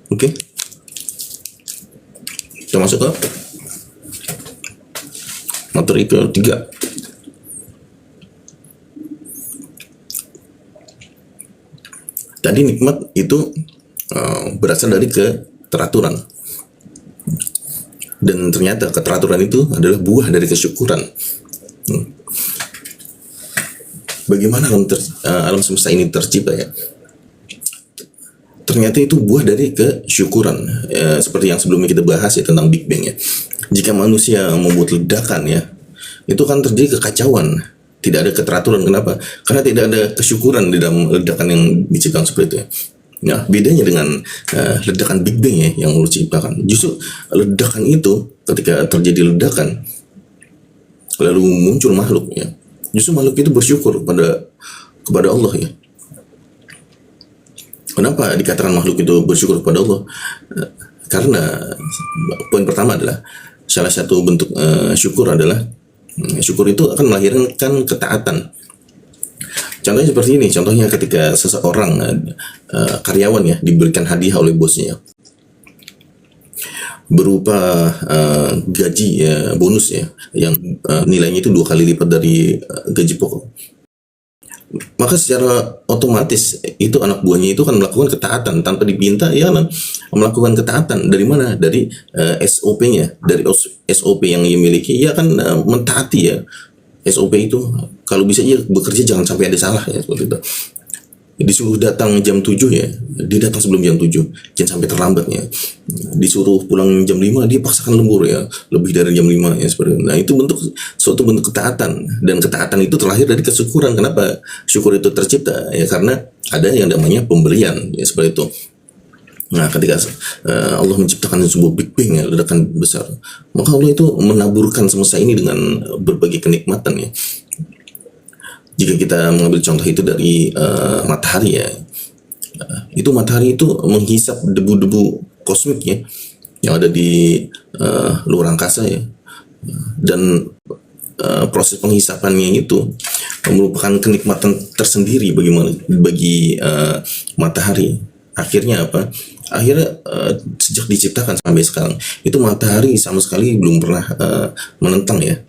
Oke, kita masuk ke materi ketiga. Tadi nikmat itu berasal dari keteraturan, dan ternyata keteraturan itu adalah buah dari kesyukuran. Bagaimana alam semesta ini tercipta ya? Ternyata itu buah dari kesyukuran. Seperti yang sebelumnya kita bahas ya tentang Big Bang ya. Jika manusia membuat ledakan ya, itu kan terjadi kekacauan. Tidak ada keteraturan. Kenapa? Karena tidak ada kesyukuran di dalam ledakan yang diciptakan seperti itu ya. Nah, bedanya dengan ledakan Big Bang ya yang Allah ciptakan. Justru ledakan itu ketika terjadi ledakan lalu muncul makhluk ya. Justru makhluk itu bersyukur kepada Allah ya. Kenapa dikatakan makhluk itu bersyukur kepada Allah? Karena poin pertama adalah salah satu bentuk syukur adalah syukur itu akan melahirkan ketaatan. Contohnya seperti ini, contohnya ketika seseorang karyawan ya diberikan hadiah oleh bosnya berupa gaji ya, bonus ya, yang nilainya itu 2 kali lipat dari gaji pokok. Maka secara otomatis itu anak buahnya itu akan melakukan ketaatan tanpa dipinta, ya kan? Melakukan ketaatan dari mana? Dari SOP-nya, dari SOP yang ia miliki, ia akan mentaati ya SOP itu. Kalau bisa ia bekerja jangan sampai ada salah ya, seperti itu. Disuruh datang jam 7 ya, dia datang sebelum jam 7, jangan sampai terlambat ya. Disuruh pulang jam 5, dia paksakan lembur ya, lebih dari jam 5 ya, seperti itu. Nah, itu suatu bentuk ketaatan, dan ketaatan itu terlahir dari kesyukuran. Kenapa syukur itu tercipta? Ya karena ada yang namanya pemberian ya, seperti itu. Nah, ketika Allah menciptakan sebuah Big Bang ya, ledakan besar, maka Allah itu menaburkan semesta ini dengan berbagai kenikmatan ya. Jika kita mengambil contoh itu dari matahari ya, itu matahari itu menghisap debu-debu kosmik ya yang ada di luar angkasa ya, dan proses penghisapannya itu merupakan kenikmatan tersendiri bagi matahari. Akhirnya apa? Akhirnya sejak diciptakan sampai sekarang itu matahari sama sekali belum pernah menentang ya.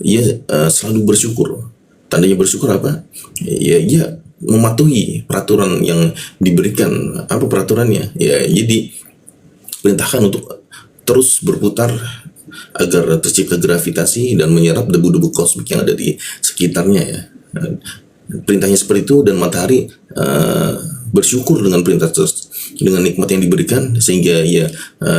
Ia selalu bersyukur. Tandanya bersyukur apa? Ya, ia mematuhi peraturan yang diberikan. Apa peraturannya? Ya, jadi perintahkan untuk terus berputar agar tercipta gravitasi dan menyerap debu-debu kosmik yang ada di sekitarnya ya. Perintahnya seperti itu, dan matahari bersyukur dengan perintah dengan nikmat yang diberikan sehingga ia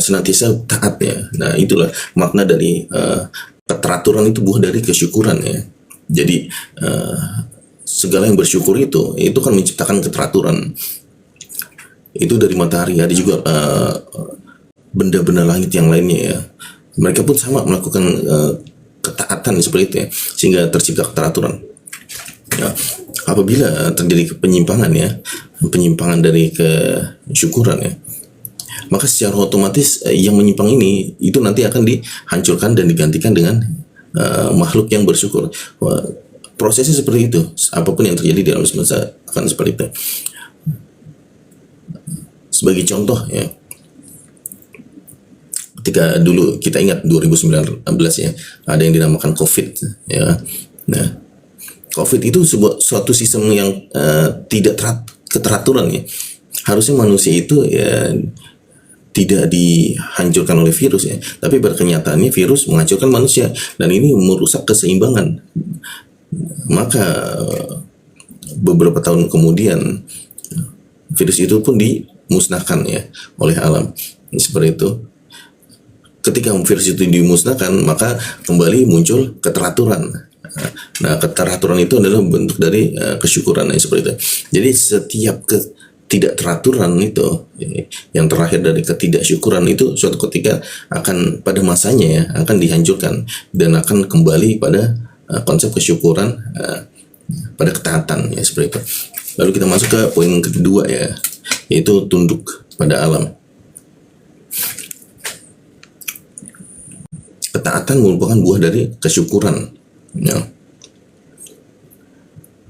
senantiasa taat ya. Nah, itulah makna dari keteraturan itu buah dari kesyukuran ya. Jadi segala yang bersyukur itu kan menciptakan keteraturan. Itu dari matahari. Ada juga benda-benda langit yang lainnya ya. Mereka pun sama melakukan ketaatan seperti itu ya, sehingga tercipta keteraturan. Ya, apabila terjadi penyimpangan ya, penyimpangan dari kesyukuran ya, maka secara otomatis yang menyimpang ini itu nanti akan dihancurkan dan digantikan dengan makhluk yang bersyukur. Prosesnya seperti itu. Apapun yang terjadi di alam semesta akan seperti itu. Sebagai contoh ya, ketika dulu kita ingat 2019 ya, ada yang dinamakan COVID ya. Nah, COVID itu suatu sistem yang tidak keteraturan ya. Harusnya manusia itu ya tidak dihancurkan oleh virus ya, tapi pada kenyataannya virus menghancurkan manusia, dan ini merusak keseimbangan. Maka beberapa tahun kemudian virus itu pun dimusnahkan ya oleh alam. Seperti itu. Ketika virus itu dimusnahkan, maka kembali muncul keteraturan. Nah, keteraturan itu adalah bentuk dari kesyukuran ya, seperti itu. Jadi setiap tidak teraturan itu yang terlahir dari ketidaksyukuran itu suatu ketika akan pada masanya ya akan dihancurkan dan akan kembali pada konsep kesyukuran pada ketaatan ya, seperti itu. Lalu kita masuk ke poin kedua ya, yaitu tunduk pada alam. Ketaatan merupakan buah dari kesyukuran ya.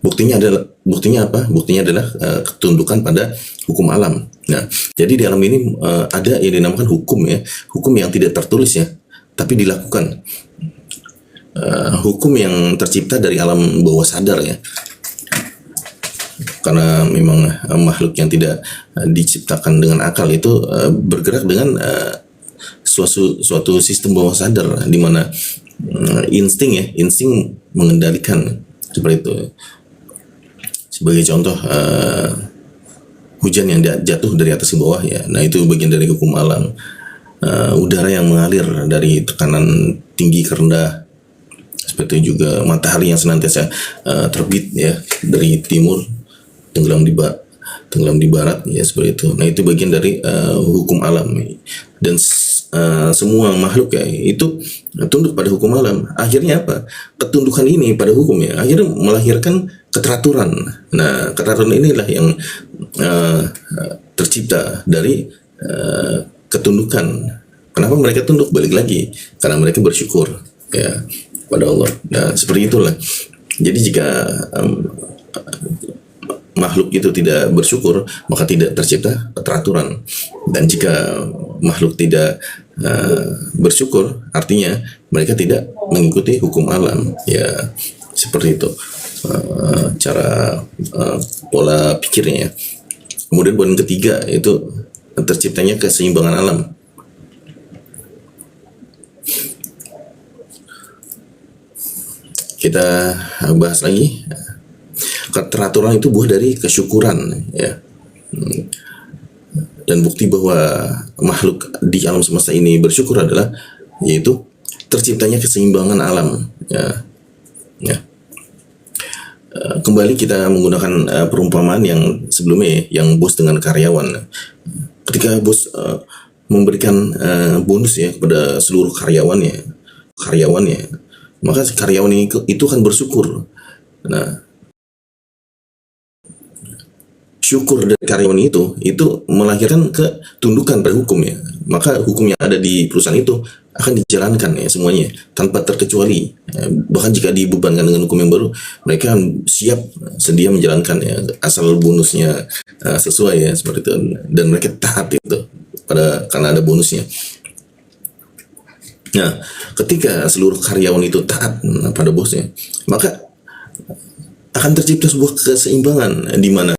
Buktinya apa? Buktinya adalah ketundukan pada hukum alam. Nah, jadi di alam ini ada yang dinamakan hukum ya, hukum yang tidak tertulis ya, tapi dilakukan. Hukum yang tercipta dari alam bawah sadar ya, karena memang makhluk yang tidak diciptakan dengan akal itu bergerak dengan suatu sistem bawah sadar di mana insting mengendalikan seperti itu. Sebagai contoh, hujan yang jatuh dari atas ke bawah ya, nah itu bagian dari hukum alam. Udara yang mengalir dari tekanan tinggi ke rendah, seperti itu juga matahari yang senantiasa terbit ya dari timur tenggelam di barat ya, seperti itu. Nah itu bagian dari hukum alam, dan semua makhluk ya itu tunduk pada hukum alam. Akhirnya apa? Ketundukan ini pada hukum ya akhirnya melahirkan keteraturan. Nah keteraturan inilah yang tercipta dari ketundukan. Kenapa mereka tunduk? Balik lagi karena mereka bersyukur ya pada Allah. Nah seperti itulah. Jadi jika makhluk itu tidak bersyukur, maka tidak tercipta keteraturan. Dan jika makhluk tidak bersyukur, artinya mereka tidak mengikuti hukum alam ya, seperti itu cara pola pikirnya. Kemudian poin ketiga itu terciptanya keseimbangan alam. Kita bahas lagi. Keteraturan itu buah dari kesyukuran ya. Dan bukti bahwa makhluk di alam semesta ini bersyukur adalah yaitu terciptanya keseimbangan alam ya. Kembali kita menggunakan perumpamaan yang sebelumnya yang bos dengan karyawan. Ketika bos memberikan bonus ya kepada seluruh karyawannya, maka karyawan itu kan bersyukur. Nah, syukur dari karyawan itu melahirkan ketundukan pada hukum ya. Maka hukum yang ada di perusahaan itu akan dijalankan ya semuanya tanpa terkecuali. Bahkan jika dibebankan dengan hukum yang baru, mereka siap sedia menjalankan ya asal bonusnya sesuai ya, seperti itu, dan mereka taat itu karena ada bonusnya. Nah, ketika seluruh karyawan itu taat pada bosnya, maka akan tercipta sebuah keseimbangan di mana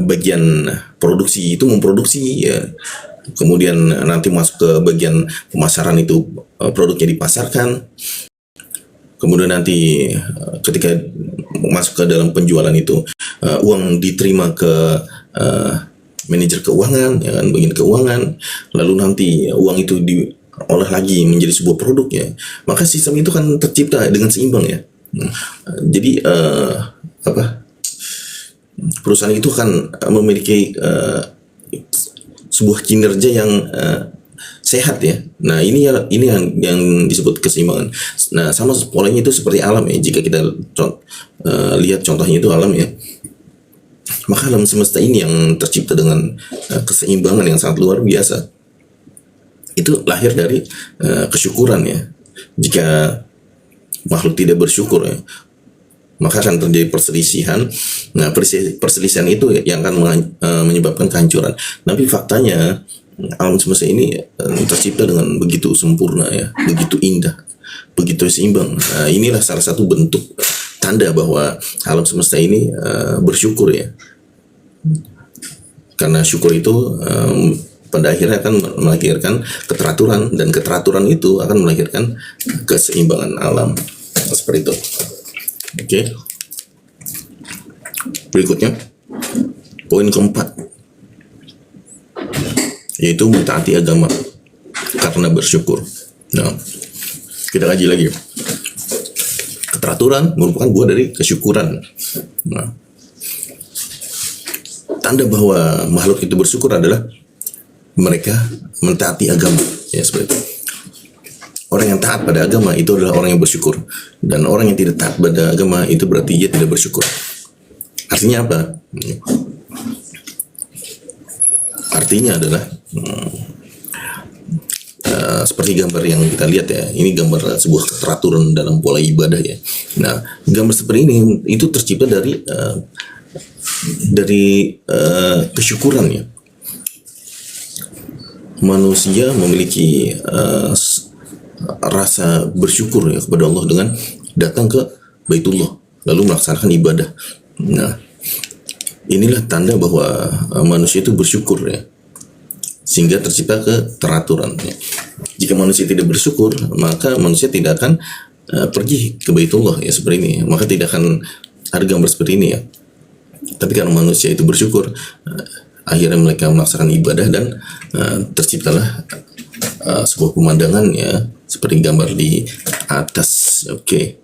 bagian produksi itu memproduksi ya, kemudian nanti masuk ke bagian pemasaran itu produknya dipasarkan, kemudian nanti ketika masuk ke dalam penjualan itu uang diterima ke manajer keuangan ya kan, bagian keuangan, lalu nanti uang itu diolah lagi menjadi sebuah produk ya, maka sistem itu kan tercipta dengan seimbang ya. Jadi perusahaan itu akan memiliki sebuah kinerja yang sehat ya. Nah ini yang disebut keseimbangan. Nah sama polanya itu seperti alam ya. Jika kita lihat contohnya itu alam ya, maka alam semesta ini yang tercipta dengan keseimbangan yang sangat luar biasa. Itu lahir dari kesyukuran ya. Jika makhluk tidak bersyukur ya, maka akan terjadi perselisihan. Nah, perselisihan itu yang akan menyebabkan kehancuran. Tapi faktanya alam semesta ini tercipta dengan begitu sempurna ya, begitu indah, begitu seimbang. Nah, inilah salah satu bentuk tanda bahwa alam semesta ini bersyukur ya. Karena syukur itu pada akhirnya akan melahirkan keteraturan, dan keteraturan itu akan melahirkan keseimbangan alam. Seperti itu. Oke. Berikutnya poin keempat, yaitu mentaati agama karena bersyukur. Nah, kita kaji lagi. Keteraturan merupakan buah dari kesyukuran. Nah, tanda bahwa makhluk itu bersyukur adalah mereka mentaati agama ya, seperti itu. Orang yang taat pada agama itu adalah orang yang bersyukur, dan orang yang tidak taat pada agama itu berarti dia tidak bersyukur. Artinya apa? Artinya adalah seperti gambar yang kita lihat ya, ini gambar sebuah keteraturan dalam pola ibadah ya. Nah, gambar seperti ini itu tercipta dari kesyukuran ya. manusia memiliki rasa bersyukur ya kepada Allah dengan datang ke Baitullah lalu melaksanakan ibadah. Nah, inilah tanda bahwa manusia itu bersyukur ya, sehingga tercipta keteraturan ya. Jika manusia tidak bersyukur, maka manusia tidak akan pergi ke Baitullah ya seperti ini, maka tidak akan ada gambar seperti ini ya. Tapi karena manusia itu bersyukur, akhirnya mereka melaksanakan ibadah dan terciptalah sebuah pemandangan ya seperti gambar di atas. Oke.